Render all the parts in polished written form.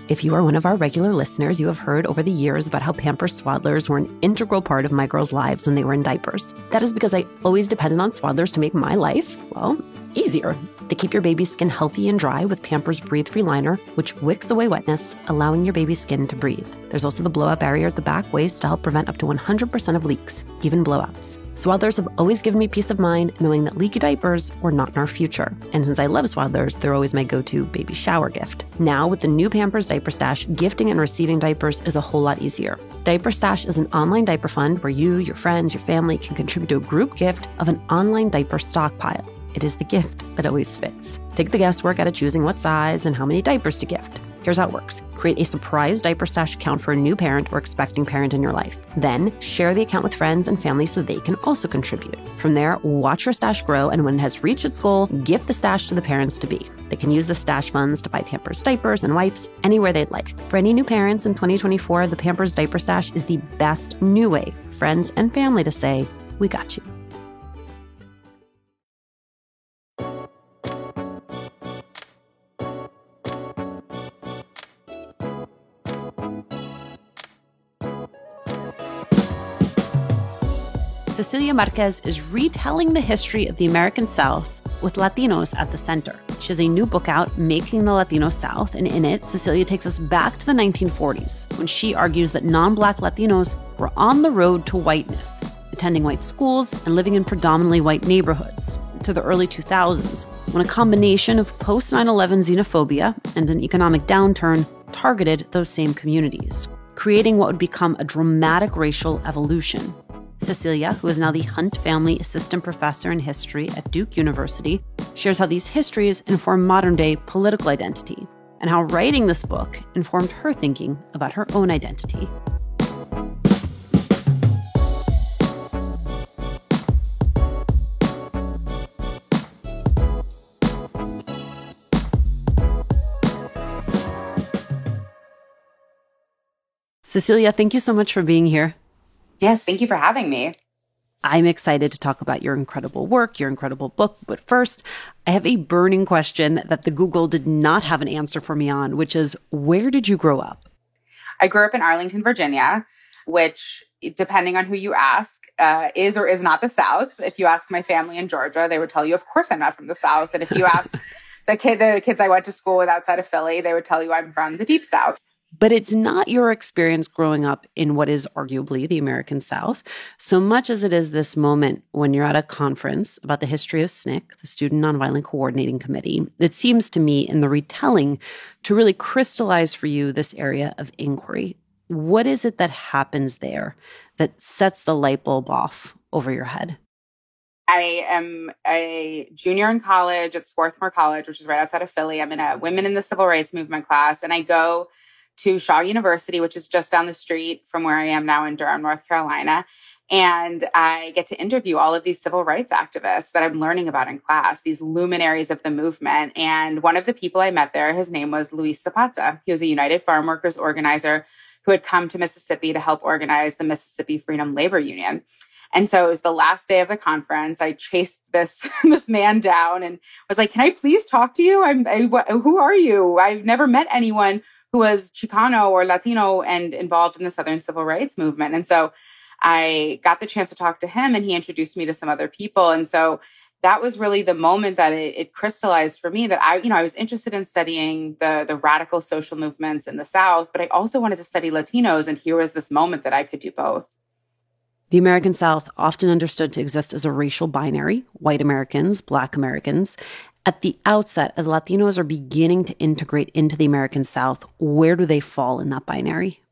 If you are one of our regular listeners, you have heard over the years about how Pampers Swaddlers were an integral part of my girls' lives when they were in diapers. That is because I always depended on Swaddlers to make my life, well, easier. They keep your baby's skin healthy and dry with Pampers Breathe Free Liner, which wicks away wetness, allowing your baby's skin to breathe. There's also the blowout barrier at the back waist to help prevent up to 100% of leaks, even blowouts. Swaddlers have always given me peace of mind knowing that leaky diapers were not in our future. And since I love Swaddlers, they're always my go-to baby shower gift. Now, with the new Pampers Diaper Stash, gifting and receiving diapers is a whole lot easier. Diaper Stash is an online diaper fund where you, your friends, your family can contribute to a group gift of an online diaper stockpile. It is the gift that always fits. Take the guesswork out of choosing what size and how many diapers to gift. Here's how it works. Create a surprise Diaper Stash account for a new parent or expecting parent in your life. Then share the account with friends and family so they can also contribute. From there, watch your stash grow, and when it has reached its goal, gift the stash to the parents-to-be. They can use the stash funds to buy Pampers diapers and wipes anywhere they'd like. For any new parents in 2024, the Pampers Diaper Stash is the best new way for friends and family to say, "We got you." Cecilia Marquez is retelling the history of the American South with Latinos at the center. She has a new book out, Making the Latino South, and in it, Cecilia takes us back to the 1940s, when she argues that non-Black Latinos were on the road to whiteness, attending white schools and living in predominantly white neighborhoods, to the early 2000s, when a combination of post-9/11 xenophobia and an economic downturn targeted those same communities, creating what would become a dramatic racial evolution. Cecilia, who is now the Hunt Family Assistant Professor in History at Duke University, shares how these histories inform modern-day political identity and how writing this book informed her thinking about her own identity. Cecilia, thank you so much for being here. Yes, thank you for having me. I'm excited to talk about your incredible work, your incredible book. But first, I have a burning question that the Google did not have an answer for me on, which is, where did you grow up? I grew up in Arlington, Virginia, which, depending on who you ask, is or is not the South. If you ask my family in Georgia, they would tell you, of course, I'm not from the South. And if you ask the kids I went to school with outside of Philly, they would tell you I'm from the Deep South. But it's not your experience growing up in what is arguably the American South, so much as it is this moment when you're at a conference about the history of SNCC, the Student Nonviolent Coordinating Committee. It seems to me in the retelling to really crystallize for you this area of inquiry. What is it that happens there that sets the light bulb off over your head? I am a junior in college at Swarthmore College, which is right outside of Philly. I'm in a Women in the Civil Rights Movement class, and I go to Shaw University, which is just down the street from where I am now in Durham, North Carolina. And I get to interview all of these civil rights activists that I'm learning about in class, these luminaries of the movement. And one of the people I met there, his name was Luis Zapata. He was a United Farm Workers organizer who had come to Mississippi to help organize the Mississippi Freedom Labor Union. And so it was the last day of the conference. I chased this man down and was like, "Can I please talk to you? Who are you? I've never met anyone who was Chicano or Latino and involved in the Southern Civil Rights Movement." And so I got the chance to talk to him, and he introduced me to some other people. And so that was really the moment that it crystallized for me that I was interested in studying the radical social movements in the South, but I also wanted to study Latinos. And here was this moment that I could do both. The American South, often understood to exist as a racial binary, white Americans, Black Americans. At the outset, as Latinos are beginning to integrate into the American South, where do they fall in that binary?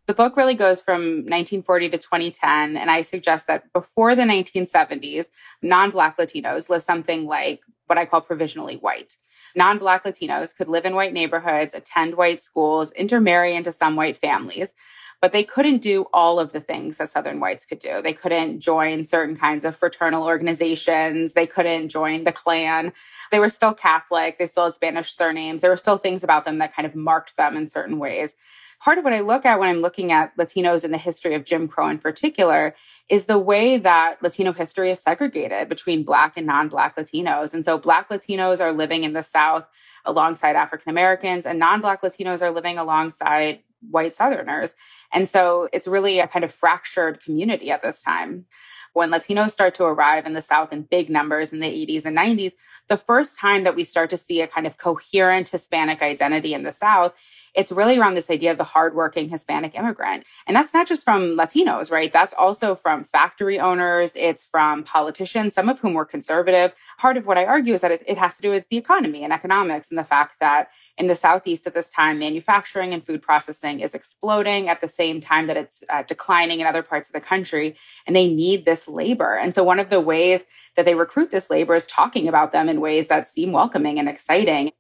The book really goes from 1940 to 2010, and I suggest that before the 1970s, non-Black Latinos lived something like what I call provisionally white. Non-Black Latinos could live in white neighborhoods, attend white schools, intermarry into some white families, but they couldn't do all of the things that Southern whites could do. They couldn't join certain kinds of fraternal organizations. They couldn't join the Klan. They were still Catholic. They still had Spanish surnames. There were still things about them that kind of marked them in certain ways. Part of what I look at when I'm looking at Latinos and the history of Jim Crow in particular is the way that Latino history is segregated between Black and non-Black Latinos. And so Black Latinos are living in the South alongside African Americans, and non-Black Latinos are living alongside white Southerners. And so it's really a kind of fractured community at this time. When Latinos start to arrive in the South in big numbers in the 80s and 90s, the first time that we start to see a kind of coherent Hispanic identity in the South, it's really around this idea of the hardworking Hispanic immigrant. And that's not just from Latinos, right? That's also from factory owners. It's from politicians, some of whom were conservative. Part of what I argue is that it has to do with the economy and economics and the fact that in the Southeast at this time, manufacturing and food processing is exploding at the same time that it's declining in other parts of the country. And they need this labor. And so one of the ways that they recruit this labor is talking about them in ways that seem welcoming and exciting.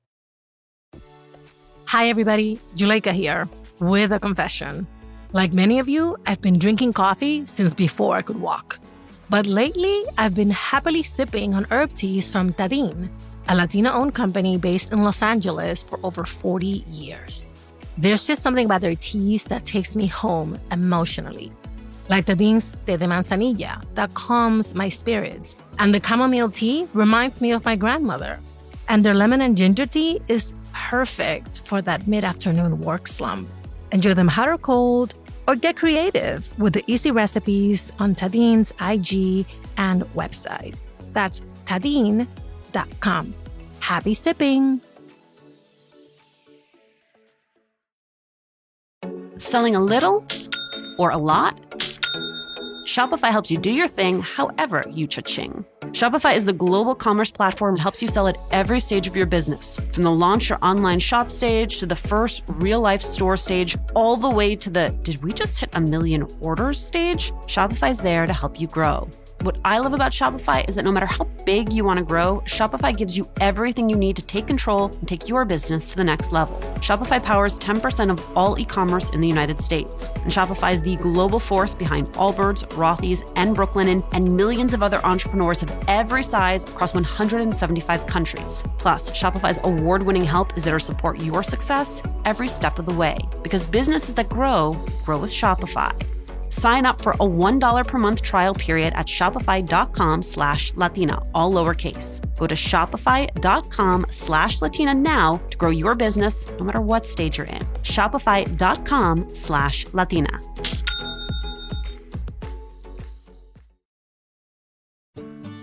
Hi, everybody. Juleyka here with a confession. Like many of you, I've been drinking coffee since before I could walk. But lately, I've been happily sipping on herb teas from Tadin, a Latino-owned company based in Los Angeles for over 40 years. There's just something about their teas that takes me home emotionally. Like Tadin's Té de Manzanilla that calms my spirits. And the chamomile tea reminds me of my grandmother. And their lemon and ginger tea is perfect for that mid-afternoon work slump. Enjoy them hot or cold, or get creative with the easy recipes on Tadin's IG and website. That's Tadin.com. Happy sipping! Selling a little or a lot? Shopify helps you do your thing however you cha-ching. Shopify is the global commerce platform that helps you sell at every stage of your business. From the launch your online shop stage to the first real-life store stage, all the way to the did we just hit 1 million orders stage? Shopify's there to help you grow. What I love about Shopify is that no matter how big you want to grow, Shopify gives you everything you need to take control and take your business to the next level. Shopify powers 10% of all e-commerce in the United States. And Shopify is the global force behind Allbirds, Rothy's, and Brooklinen, and millions of other entrepreneurs of every size across 175 countries. Plus, Shopify's award-winning help is there to support your success every step of the way. Because businesses that grow with Shopify. Sign up for a $1 per month trial period at shopify.com/Latina, all lowercase. Go to shopify.com/Latina now to grow your business no matter what stage you're in. Shopify.com/Latina.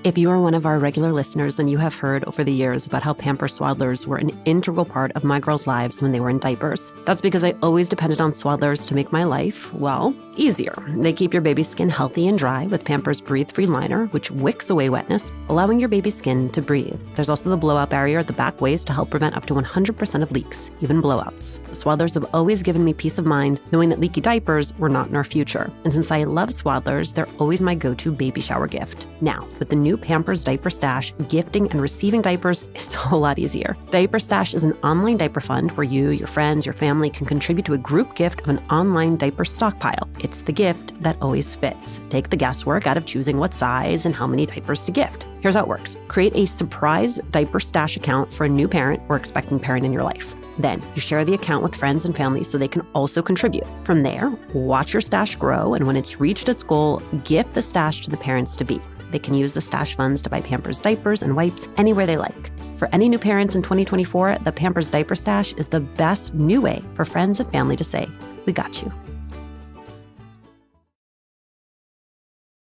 If you are one of our regular listeners, then you have heard over the years about how Pampers Swaddlers were an integral part of my girls' lives when they were in diapers. That's because I always depended on Swaddlers to make my life, well, easier. They keep your baby's skin healthy and dry with Pampers Breathe-Free Liner, which wicks away wetness, allowing your baby's skin to breathe. There's also the blowout barrier at the back waist to help prevent up to 100% of leaks, even blowouts. Swaddlers have always given me peace of mind knowing that leaky diapers were not in our future. And since I love Swaddlers, they're always my go-to baby shower gift. Now, with the new Pampers Diaper Stash, gifting and receiving diapers is a whole lot easier. Diaper Stash is an online diaper fund where you, your friends, your family can contribute to a group gift of an online diaper stockpile. It's the gift that always fits. Take the guesswork out of choosing what size and how many diapers to gift. Here's how it works. Create a surprise Diaper Stash account for a new parent or expecting parent in your life. Then you share the account with friends and family so they can also contribute. From there, watch your stash grow, and when it's reached its goal, gift the stash to the parents-to-be. They can use the stash funds to buy Pampers diapers and wipes anywhere they like. For any new parents in 2024, the Pampers Diaper Stash is the best new way for friends and family to say, we got you.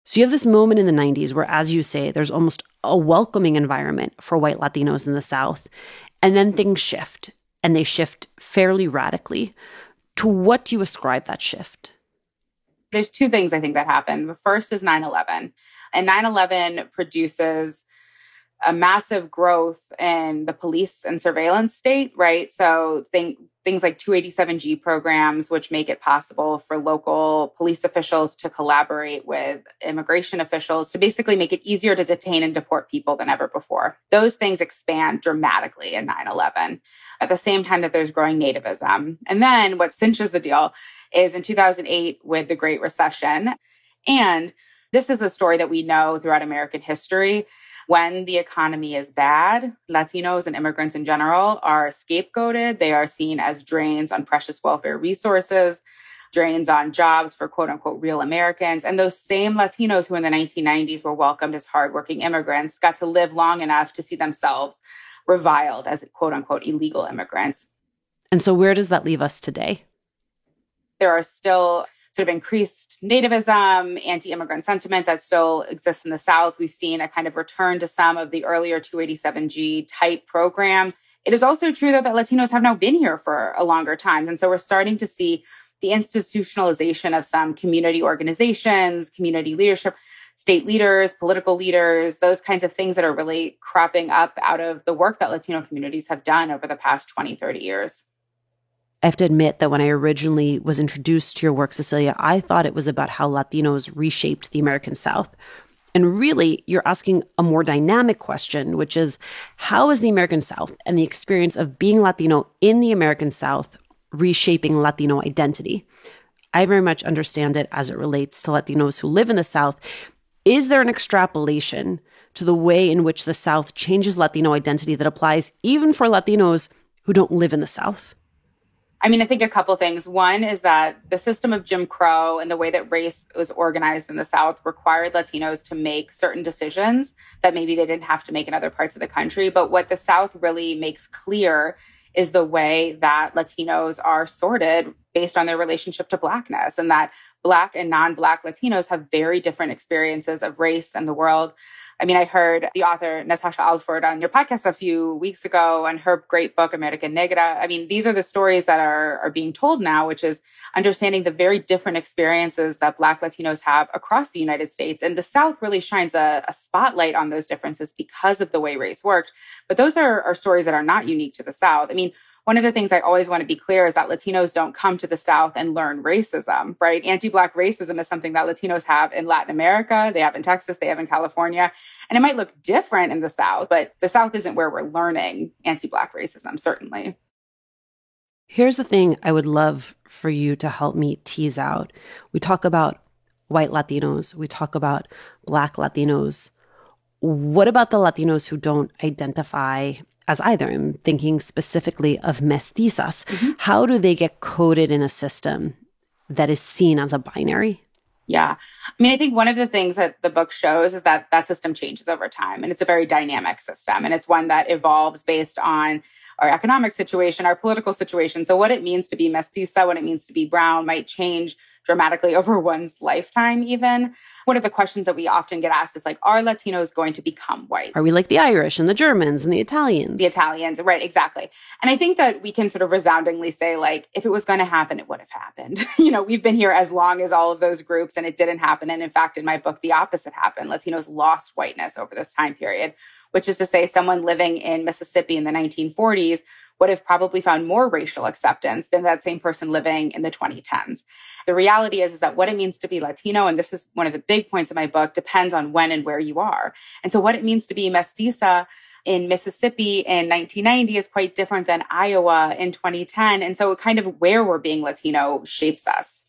So you have this moment in the 90s where, as you say, there's almost a welcoming environment for white Latinos in the South. And then things shift, and they shift fairly radically. To what do you ascribe that shift? There's two things I think that happen. The first is 9/11. And 9/11 produces a massive growth in the police and surveillance state, right? So things like 287G programs, which make it possible for local police officials to collaborate with immigration officials to basically make it easier to detain and deport people than ever before. Those things expand dramatically in 9/11 at the same time that there's growing nativism. And then what cinches the deal is in 2008 with the Great Recession. And this is a story that we know throughout American history. when the economy is bad, Latinos and immigrants in general are scapegoated. They are seen as drains on precious welfare resources, drains on jobs for quote unquote real Americans. And those same Latinos who in the 1990s were welcomed as hardworking immigrants got to live long enough to see themselves reviled as quote unquote illegal immigrants. And so where does that leave us today? There are still sort of increased nativism, anti-immigrant sentiment that still exists in the South. We've seen a kind of return to some of the earlier 287G type programs. It is also true that Latinos have now been here for a longer time. And so we're starting to see the institutionalization of some community organizations, community leadership, state leaders, political leaders, those kinds of things that are really cropping up out of the work that Latino communities have done over the past 20, 30 years. I have to admit that when I originally was introduced to your work, Cecilia, I thought it was about how Latinos reshaped the American South. And really, you're asking a more dynamic question, which is, how is the American South and the experience of being Latino in the American South reshaping Latino identity? I very much understand it as it relates to Latinos who live in the South. Is there an extrapolation to the way in which the South changes Latino identity that applies even for Latinos who don't live in the South? I mean, I think a couple things. One is that the system of Jim Crow and the way that race was organized in the South required Latinos to make certain decisions that maybe they didn't have to make in other parts of the country. But what the South really makes clear is the way that Latinos are sorted based on their relationship to Blackness, and that Black and non-Black Latinos have very different experiences of race and the world. I mean, I heard the author Natasha Alford on your podcast a few weeks ago and her great book, America Negra. I mean, these are the stories that are being told now, which is understanding the very different experiences that Black Latinos have across the United States. And the South really shines a spotlight on those differences because of the way race worked. But those are stories that are not unique to the South. I mean, one of the things I always want to be clear is that Latinos don't come to the South and learn racism, right? Anti-Black racism is something that Latinos have in Latin America, they have in Texas, they have in California. And it might look different in the South, but the South isn't where we're learning anti-Black racism, certainly. Here's the thing I would love for you to help me tease out. We talk about white Latinos. We talk about Black Latinos. What about the Latinos who don't identify as either? I'm thinking specifically of mestizas. Mm-hmm. How do they get coded in a system that is seen as a binary? Yeah. I mean, I think one of the things that the book shows is that that system changes over time, and it's a very dynamic system, and it's one that evolves based on our economic situation, our political situation. So what it means to be mestiza, what it means to be brown might change dramatically over one's lifetime even. One of the questions that we often get asked is like, are Latinos going to become white? Are we like the Irish and the Germans and the Italians? The Italians, right, exactly. And I think that we can sort of resoundingly say, like, if it was going to happen, it would have happened. We've been here as long as all of those groups, and it didn't happen. And in fact, in my book, the opposite happened. Latinos lost whiteness over this time period, which is to say someone living in Mississippi in the 1940s would have probably found more racial acceptance than that same person living in the 2010s. The reality is that what it means to be Latino, and this is one of the big points of my book, depends on when and where you are. And so what it means to be mestiza in Mississippi in 1990 is quite different than Iowa in 2010. And so kind of where we're being Latino shapes us.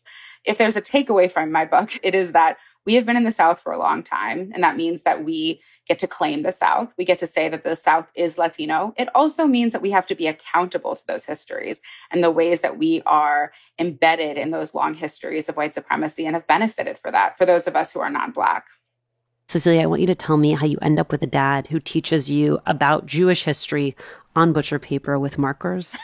If there's a takeaway from my book, it is that we have been in the South for a long time. And that means that we get to claim the South. We get to say that the South is Latino. It also means that we have to be accountable to those histories and the ways that we are embedded in those long histories of white supremacy and have benefited for that, for those of us who are non-Black. Cecilia, I want you to tell me how you end up with a dad who teaches you about Jewish history on butcher paper with markers.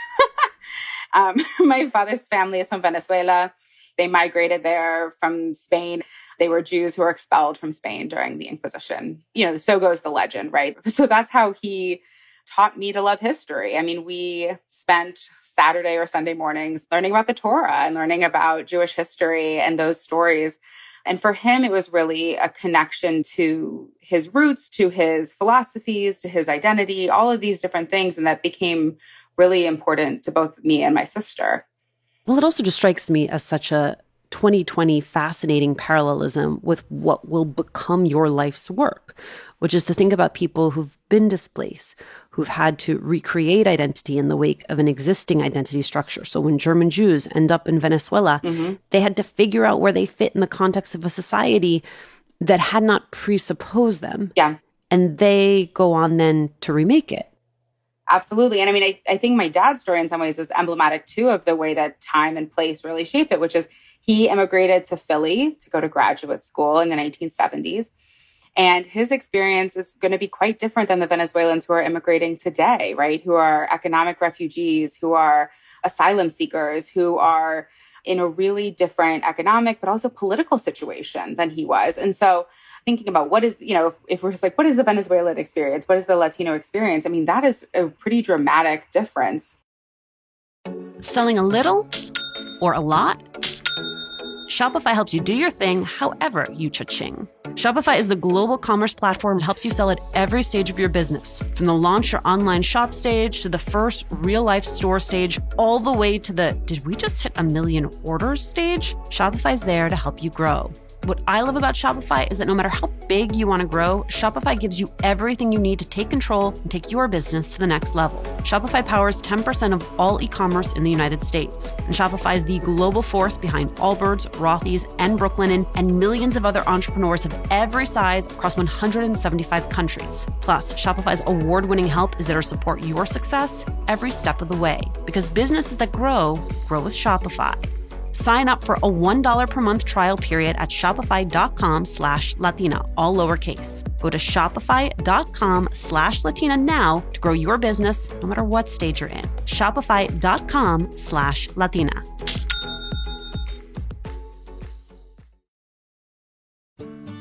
My father's family is from Venezuela. They migrated there from Spain. They were Jews who were expelled from Spain during the Inquisition. So goes the legend, right? So that's how he taught me to love history. I mean, we spent Saturday or Sunday mornings learning about the Torah and learning about Jewish history and those stories. And for him, it was really a connection to his roots, to his philosophies, to his identity, all of these different things. And that became really important to both me and my sister. Well, it also just strikes me as such a 2020 fascinating parallelism with what will become your life's work, which is to think about people who've been displaced, who've had to recreate identity in the wake of an existing identity structure. So when German Jews end up in Venezuela, they had to figure out where they fit in the context of a society that had not presupposed them. Yeah. and they go on then to remake it. Absolutely. And I mean, I think my dad's story in some ways is emblematic too of the way that time and place really shape it, which is he immigrated to Philly to go to graduate school in the 1970s. And his experience is going to be quite different than the Venezuelans who are immigrating today, right? Who are economic refugees, who are asylum seekers, who are in a really different economic, but also political situation than he was. And so thinking about what is, if we're just like, what is the Venezuelan experience? What is the Latino experience? I mean, that is a pretty dramatic difference. Selling a little or a lot? Shopify helps you do your thing however you cha-ching. Shopify is the global commerce platform that helps you sell at every stage of your business. From the launch your online shop stage to the first real-life store stage, all the way to the did we just hit 1 million orders stage? Shopify's there to help you grow. What I love about Shopify is that no matter how big you want to grow, Shopify gives you everything you need to take control and take your business to the next level. Shopify powers 10% of all e-commerce in the United States. And Shopify is the global force behind Allbirds, Rothy's, and Brooklinen, and millions of other entrepreneurs of every size across 175 countries. Plus, Shopify's award-winning help is there to support your success every step of the way. Because businesses that grow with Shopify. Sign up for a $1 per month trial period at shopify.com/Latina, all lowercase. Go to shopify.com/Latina now to grow your business no matter what stage you're in. Shopify.com/Latina.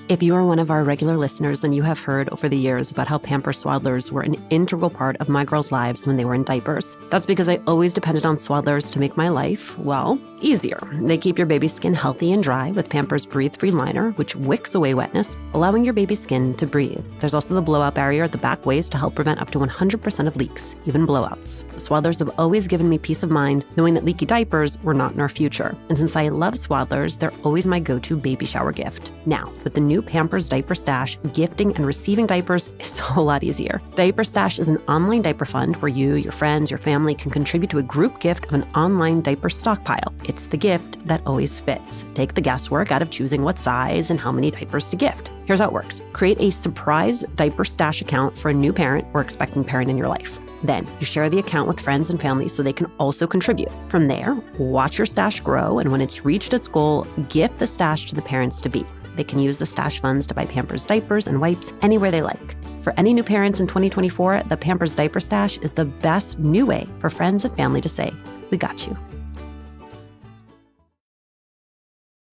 If you are one of our regular listeners, then you have heard over the years about how Pampers Swaddlers were an integral part of my girls' lives when they were in diapers. That's because I always depended on Swaddlers to make my life, well, easier. They keep your baby's skin healthy and dry with Pampers Breathe-Free Liner, which wicks away wetness, allowing your baby's skin to breathe. There's also the blowout barrier at the back waist to help prevent up to 100% of leaks, even blowouts. Swaddlers have always given me peace of mind knowing that leaky diapers were not in our future. And since I love Swaddlers, they're always my go-to baby shower gift. Now, with the new Pampers Diaper Stash, gifting and receiving diapers is a whole lot easier. Diaper Stash is an online diaper fund where you, your friends, your family can contribute to a group gift of an online diaper stockpile. It's the gift that always fits. Take the guesswork out of choosing what size and how many diapers to gift. Here's how it works. Create a surprise Diaper Stash account for a new parent or expecting parent in your life. Then you share the account with friends and family so they can also contribute. From there, watch your stash grow, and when it's reached its goal, gift the stash to the parents-to-be. They can use the stash funds to buy Pampers diapers and wipes anywhere they like. For any new parents in 2024, the Pampers Diaper Stash is the best new way for friends and family to say, we got you.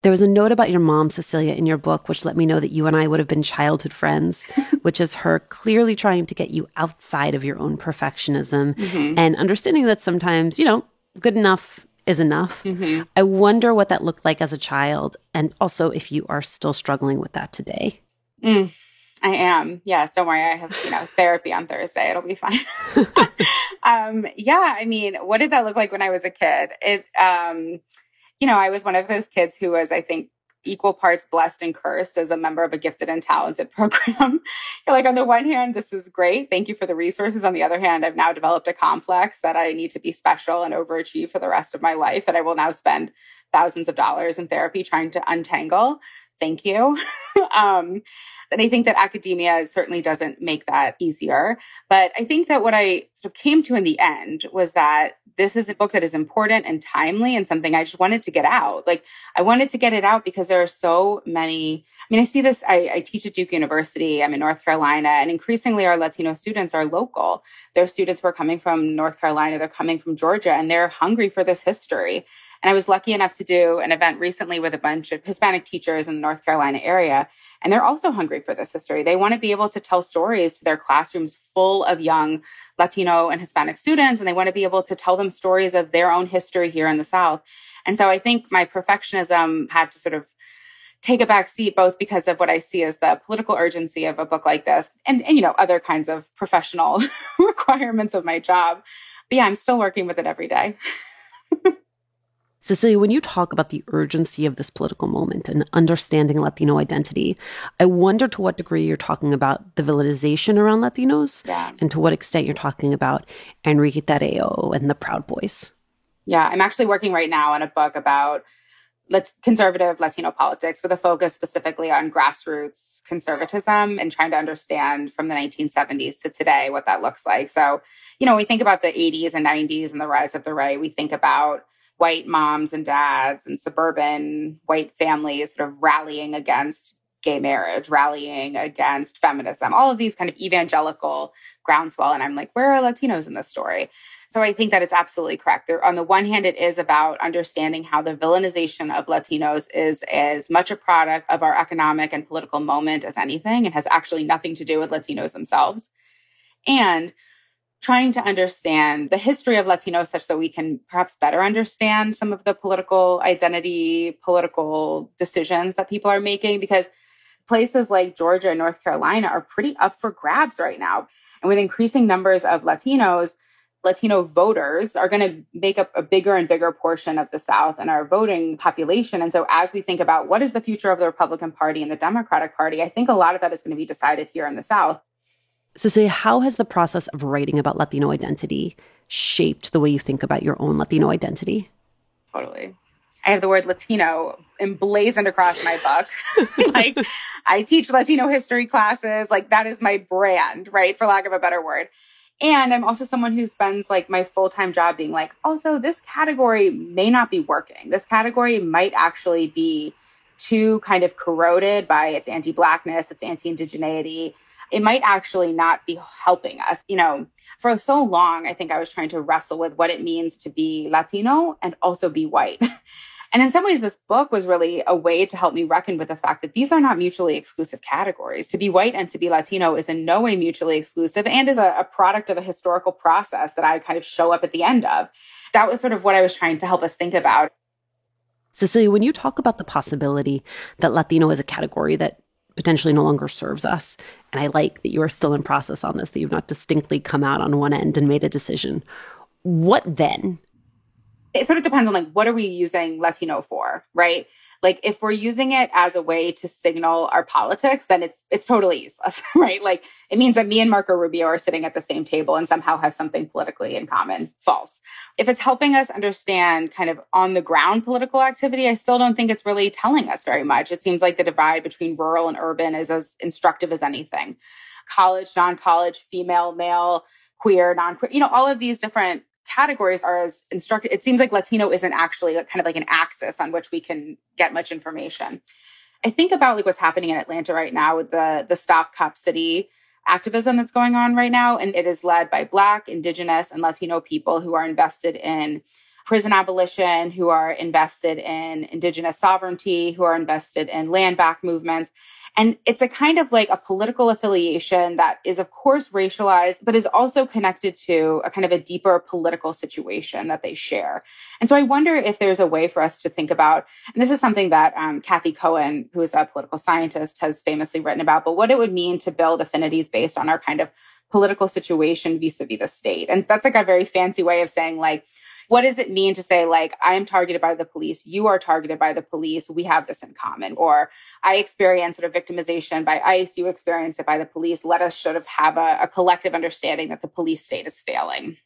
There was a note about your mom, Cecilia, in your book, which let me know that you and I would have been childhood friends, which is her clearly trying to get you outside of your own perfectionism and understanding that sometimes, good enough is enough. I wonder what that looked like as a child, and also if you are still struggling with that today. I am. Yes, don't worry. I have, therapy on Thursday. It'll be fine. I mean, what did that look like when I was a kid? I was one of those kids who was, I think, equal parts blessed and cursed as a member of a gifted and talented program. You're like, on the one hand, this is great. Thank you for the resources. On the other hand, I've now developed a complex that I need to be special and overachieve for the rest of my life, that I will now spend thousands of dollars in therapy trying to untangle. Thank you. And I think that academia certainly doesn't make that easier. But I think that what I sort of came to in the end was that this is a book that is important and timely and something I just wanted to get out. Like, I wanted to get it out because there are so many. I mean, I see this. I teach at Duke University. I'm in North Carolina, and increasingly our Latino students are local. They're students who are coming from North Carolina. They're coming from Georgia, and they're hungry for this history. And I was lucky enough to do an event recently with a bunch of Hispanic teachers in the North Carolina area. And they're also hungry for this history. They want to be able to tell stories to their classrooms full of young Latino and Hispanic students. And they want to be able to tell them stories of their own history here in the South. And so I think my perfectionism had to sort of take a back seat, both because of what I see as the political urgency of a book like this and other kinds of professional requirements of my job. But yeah, I'm still working with it every day. Cecilia, when you talk about the urgency of this political moment and understanding Latino identity, I wonder to what degree you're talking about the villainization around Latinos and to what extent you're talking about Enrique Tarrio and the Proud Boys. Yeah, I'm actually working right now on a book about conservative Latino politics with a focus specifically on grassroots conservatism and trying to understand from the 1970s to today what that looks like. So, we think about the 80s and 90s and the rise of the right. We think about white moms and dads and suburban white families sort of rallying against gay marriage, rallying against feminism, all of these kind of evangelical groundswell. And I'm like, where are Latinos in this story? So I think that it's absolutely correct. On the one hand, it is about understanding how the villainization of Latinos is as much a product of our economic and political moment as anything. It has actually nothing to do with Latinos themselves. And trying to understand the history of Latinos such that we can perhaps better understand some of the political identity, political decisions that people are making, because places like Georgia and North Carolina are pretty up for grabs right now. And with increasing numbers of Latinos, Latino voters are going to make up a bigger and bigger portion of the South and our voting population. And so as we think about what is the future of the Republican Party and the Democratic Party, I think a lot of that is going to be decided here in the South. Cecilia, how has the process of writing about Latino identity shaped the way you think about your own Latino identity? Totally. I have the word Latino emblazoned across my book. Like, I teach Latino history classes. Like, that is my brand, right? For lack of a better word. And I'm also someone who spends like my full-time job being like, also, this category may not be working. This category might actually be too kind of corroded by its anti-Blackness, its anti-indigeneity. It might actually not be helping us. For so long, I think I was trying to wrestle with what it means to be Latino and also be white. And in some ways, this book was really a way to help me reckon with the fact that these are not mutually exclusive categories. To be white and to be Latino is in no way mutually exclusive and is a product of a historical process that I kind of show up at the end of. That was sort of what I was trying to help us think about. Cecilia, when you talk about the possibility that Latino is a category that potentially no longer serves us, and I like that you are still in process on this, that you've not distinctly come out on one end and made a decision, what then? It sort of depends on what are we using Latino for, right? Like if we're using it as a way to signal our politics, then it's totally useless, right? Like it means that me and Marco Rubio are sitting at the same table and somehow have something politically in common. False. If it's helping us understand kind of on the ground political activity, I still don't think it's really telling us very much. It seems like the divide between rural and urban is as instructive as anything. College, non-college, female, male, queer, non-queer, all of these different categories are as instructive. It seems like Latino isn't actually kind of like an axis on which we can get much information. I think about what's happening in Atlanta right now with the Stop Cop City activism that's going on right now. And it is led by Black, Indigenous, and Latino people who are invested in prison abolition, who are invested in Indigenous sovereignty, who are invested in land back movements. And it's a kind of like a political affiliation that is, of course, racialized, but is also connected to a kind of a deeper political situation that they share. And so I wonder if there's a way for us to think about, and this is something that Kathy Cohen, who is a political scientist, has famously written about, but what it would mean to build affinities based on our kind of political situation vis-a-vis the state. And that's like a very fancy way of saying what does it mean to say, I am targeted by the police, you are targeted by the police, we have this in common? Or I experience sort of victimization by ICE, you experience it by the police. Let us sort of have a collective understanding that the police state is failing.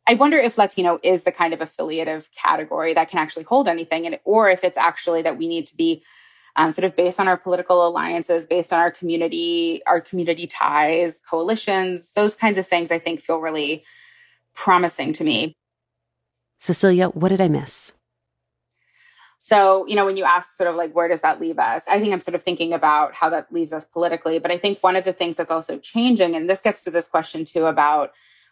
I wonder if Latino is the kind of affiliative category that can actually hold anything, or if it's actually that we need to be sort of based on our political alliances, based on our community ties, coalitions, those kinds of things I think feel really promising to me. Cecilia, what did I miss? So, when you ask sort of where does that leave us? I think I'm sort of thinking about how that leaves us politically. But I think one of the things that's also changing, and this gets to this question too about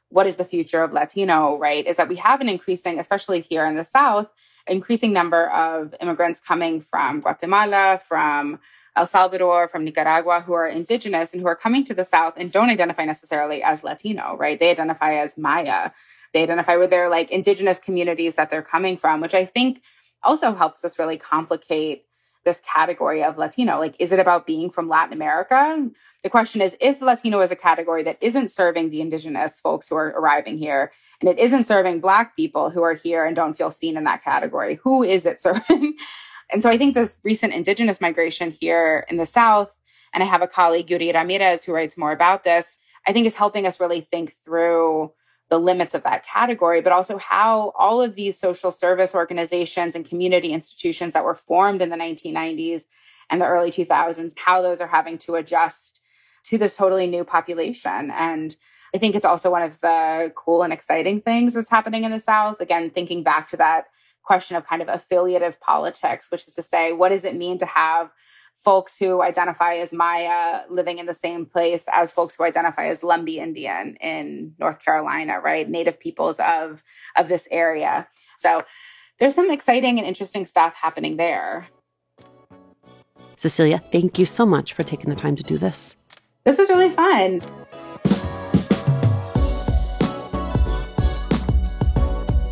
what is the future of Latino, right? Is that we have an increasing, especially here in the South, increasing number of immigrants coming from Guatemala, from El Salvador, from Nicaragua, who are Indigenous and who are coming to the South and don't identify necessarily as Latino, right? They identify as Maya. They identify with their Indigenous communities that they're coming from, which I think also helps us really complicate this category of Latino. Is it about being from Latin America? The question is, if Latino is a category that isn't serving the Indigenous folks who are arriving here, and it isn't serving Black people who are here and don't feel seen in that category, who is it serving? And so I think this recent Indigenous migration here in the South, and I have a colleague, Yuri Ramirez, who writes more about this, I think is helping us really think through the limits of that category, but also how all of these social service organizations and community institutions that were formed in the 1990s and the early 2000s, how those are having to adjust to this totally new population. And I think it's also one of the cool and exciting things that's happening in the South. Again, thinking back to that question of kind of affiliative politics, which is to say, what does it mean to have folks who identify as Maya living in the same place as folks who identify as Lumbee Indian in North Carolina, right? Native peoples of this area. So there's some exciting and interesting stuff happening there. Cecilia, thank you so much for taking the time to do this. This was really fun.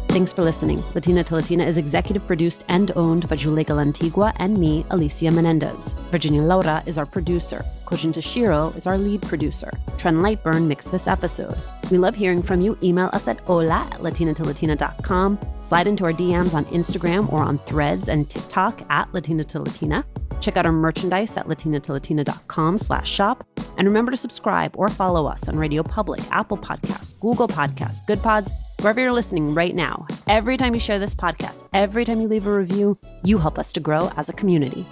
Thanks for listening. Latina to Latina is executive produced and owned by Julia Galantigua and me, Alicia Menendez. Virginia Laura is our producer. Kojin Tashiro is our lead producer. Trent Lightburn mixed this episode. We love hearing from you. Email us at hola@latinatolatina.com. Slide into our DMs on Instagram or on Threads and TikTok @Latina to Latina. Check out our merchandise at latinatolatina.com/shop. And remember to subscribe or follow us on Radio Public, Apple Podcasts, Google Podcasts, Good Pods, wherever you're listening right now. Every time you share this podcast, every time you leave a review, you help us to grow as a community.